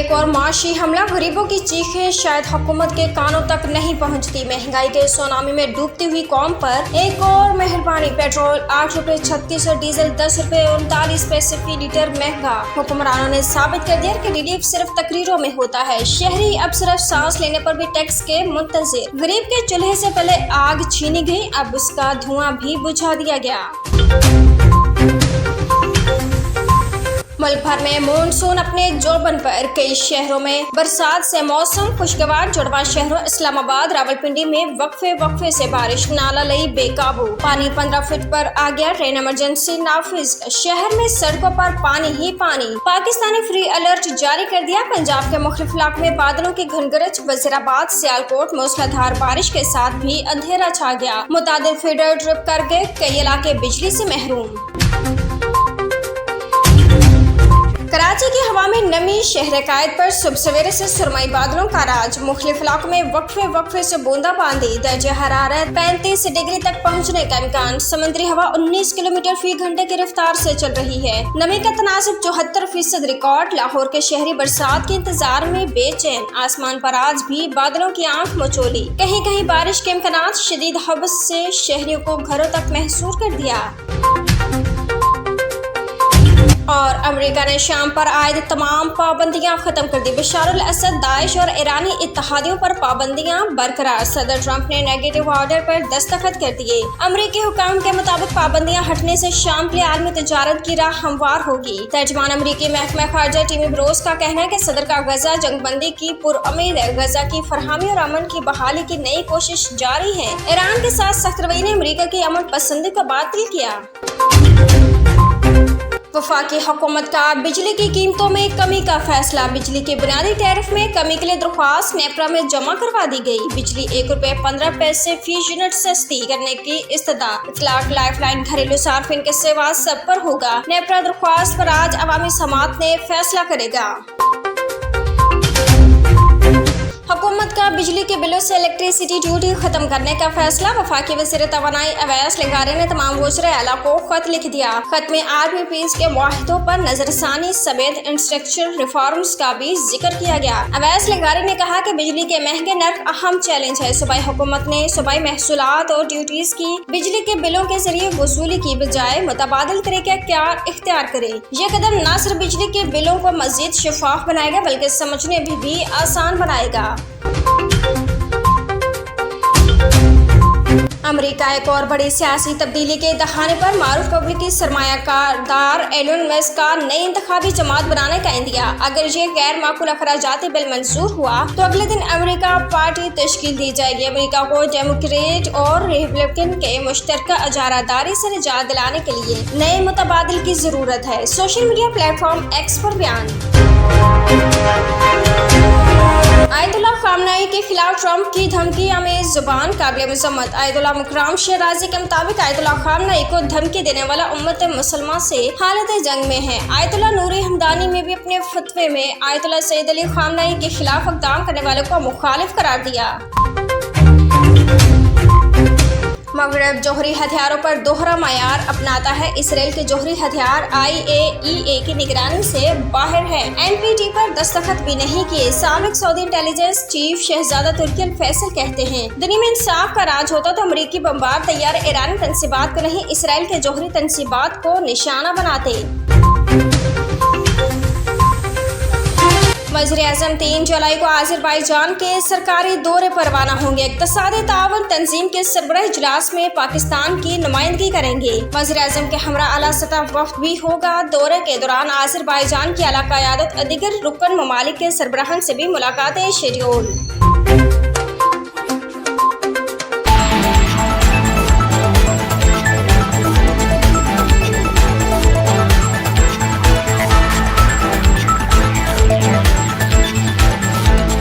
एक और माशी हमला, गरीबों की चीखें शायद हुकूमत के कानों तक नहीं पहुंचती। महंगाई के सुनामी में डूबती हुई कौम पर एक और मेहरबानी। पेट्रोल 8 रुपए 36 और डीजल 10 रुपए 39 पैसे फी लीटर महंगा। हुक्मरानों ने साबित कर दिया कि रिलीफ सिर्फ तकरीरों में होता है। शहरी अब सिर्फ सांस लेने पर भी टैक्स के मुंतजिर। गरीब के चूल्हे से पहले आग छीनी गई, अब उसका धुआं भी बुझा दिया गया। मुल्क भर में मानसून अपने जोबन पर। कई शहरों में बरसात से मौसम खुशगवार। जुड़वा शहरों इस्लामाबाद, रावलपिंडी में वक्फे से बारिश। नाला लई बेकाबू, पानी 15 फीट पर आ गया। ट्रेन इमरजेंसी नाफिज। शहर में सड़कों पर पानी ही पानी। पाकिस्तानी फ्री अलर्ट जारी कर दिया। पंजाब के मुख्तलिफ इलाकों में बादलों की घनगरज। वजीराबाद, सियालकोट मूसलाधार बारिश के साथ भी अंधेरा छा गया। मुतादिल फीडर ट्रिप कर गए, कई इलाके बिजली से महरूम। कराची की हवा में नमी, शहर कायद पर सुबह सवेरे से सुरमई बादलों का राज। मुख्तलिफ इलाकों में वक्फे से बूंदाबांदी। दर्जे हरारत 35 डिग्री तक पहुंचने का इम्कान। समुद्री हवा 19 किलोमीटर फी घंटे की रफ्तार से चल रही है। नमी का तनासब 74% रिकॉर्ड। लाहौर के शहरी बरसात के इंतजार में बेचैन। आसमान पर आज भी बादलों की आंख मचोली। कहीं कहीं बारिश के इम्कान। शदीद हब्स से शहरियों को घरों तक महसूर कर दिया। और अमेरिका ने शाम पर आयद तमाम पाबंदियां खत्म कर दी। बशार अल असद, दाइश और ईरानी इत्तेहादियों पर पाबंदियां बरकरार। सदर ट्रंप ने नेगेटिव ऑर्डर पर दस्तखत कर दिए। अमेरिकी हुकाम के मुताबिक पाबंदियां हटने से शाम के लिए आलमी तिजारत की राह हमवार होगी। तर्जमान अमेरिकी महकमा खारजा टीमी ब्रोस का कहना है कि सदर का गजा जंगबंदी की पुरउम्मीद है। गजा की फरहमी और अमन की बहाली की नई कोशिश जारी है। ईरान के साथ सख्त रवैये ने अमेरिका की अमन पसंदी को बातिल किया। वफाकी हुकूमत का बिजली की कीमतों में कमी का फैसला। बिजली के बुनियादी टैरिफ में कमी के लिए दरख्वास्त नेपरा में जमा करवा दी गई। बिजली 1 रुपए 15 पैसे फी यूनिट सस्ती करने की इस्तदा। इतलाक लाइफलाइन घरेलू सार्फिन के सिवा सब पर होगा। नेपरा दरख्वास्त पर आज अवामी समात ने फैसला करेगा। हुकूमत का बिजली के बिलों से इलेक्ट्रिसिटी ड्यूटी खत्म करने का फैसला। वफाकी वज़ीर तवानाई अवैस लंगारे ने तमाम वज़राए आला को खत लिख दिया। खत में RPPs के मुआहिदों पर नजरसानी समेत इंफ्रास्ट्रक्चर रिफॉर्म्स का भी जिक्र किया गया। अवैस लंगारे ने कहा कि बिजली के महंगे नर्क अहम चैलेंज है। सूबाई हुकूमत ने सूबाई महसूलात और ड्यूटीज की बिजली के बिलों के जरिए वसूली की बजाय मुतबादिल तरीके इख्तियार करे। ये कदम न सिर्फ बिजली के बिलों को मजीद शफाफ बनाएगा बल्कि समझने भी आसान बनाएगा। अमेरिका एक और बड़ी सियासी तब्दीली के दहाने पर। मारूफ पब्लिकी सरमायादार एलन मस्क का नई इंतखाबी जमात बनाने का इंदिया। अगर ये गैर माकूल अखराजाती बिल मंजूर हुआ तो अगले दिन अमेरिका पार्टी तश्कील दी जाएगी। अमेरिका को डेमोक्रेट और रिपब्लिकन के मुश्तरका अजारादारी से निजात दिलाने के लिए नए मुतबादिल की जरूरत है। सोशल मीडिया प्लेटफॉर्म एक्स पर बयान। आयतुल्लाह खामनेई के खिलाफ ट्रंप की धमकी अमेज जुबान काबिल मजम्मत। आयतुल्लाह मुकर्रम शिराजी के मुताबिक आयतुल्लाह खामनेई को धमकी देने वाला उम्मत मुसलमान से हालत जंग में है। आयतुल्लाह नूरी हमदानी में भी अपने फतवे में आयतुल्लाह सैयद अली खामनेई के खिलाफ इक़दाम करने वालों को मुखालिफ करार दिया। मगरब जोहरी हथियारों पर दोहरा मयार अपनाता है। इसराइल के जोहरी हथियार IAEA की निगरानी से बाहर है। NPT पर दस्तखत भी नहीं किए। साबिक सऊदी इंटेलिजेंस चीफ शहजादा तुर्की अल फैसल कहते हैं, दुनिया में इंसाफ का राज होता तो अमरीकी बमबार तैयार ईरानी तंसीबात को नहीं, इसराइल के जोहरी तंसीबात को निशाना बनाते। वज़ीर-ए-आज़म 3 जुलाई को अज़रबैजान के सरकारी दौरे पर रवाना होंगे। इक़्तिसादी ताउन तंजीम के सरबराह इजलास में पाकिस्तान की नुमाइंदगी करेंगे। वज़ीर-ए-आज़म के हमरा आला सतह वफ़द भी होगा। दौरे के दौरान अज़रबैजान की आला क़यादत और दीगर रुकन ममालिक के सरबराहान से भी मुलाकातें शेड्यूल।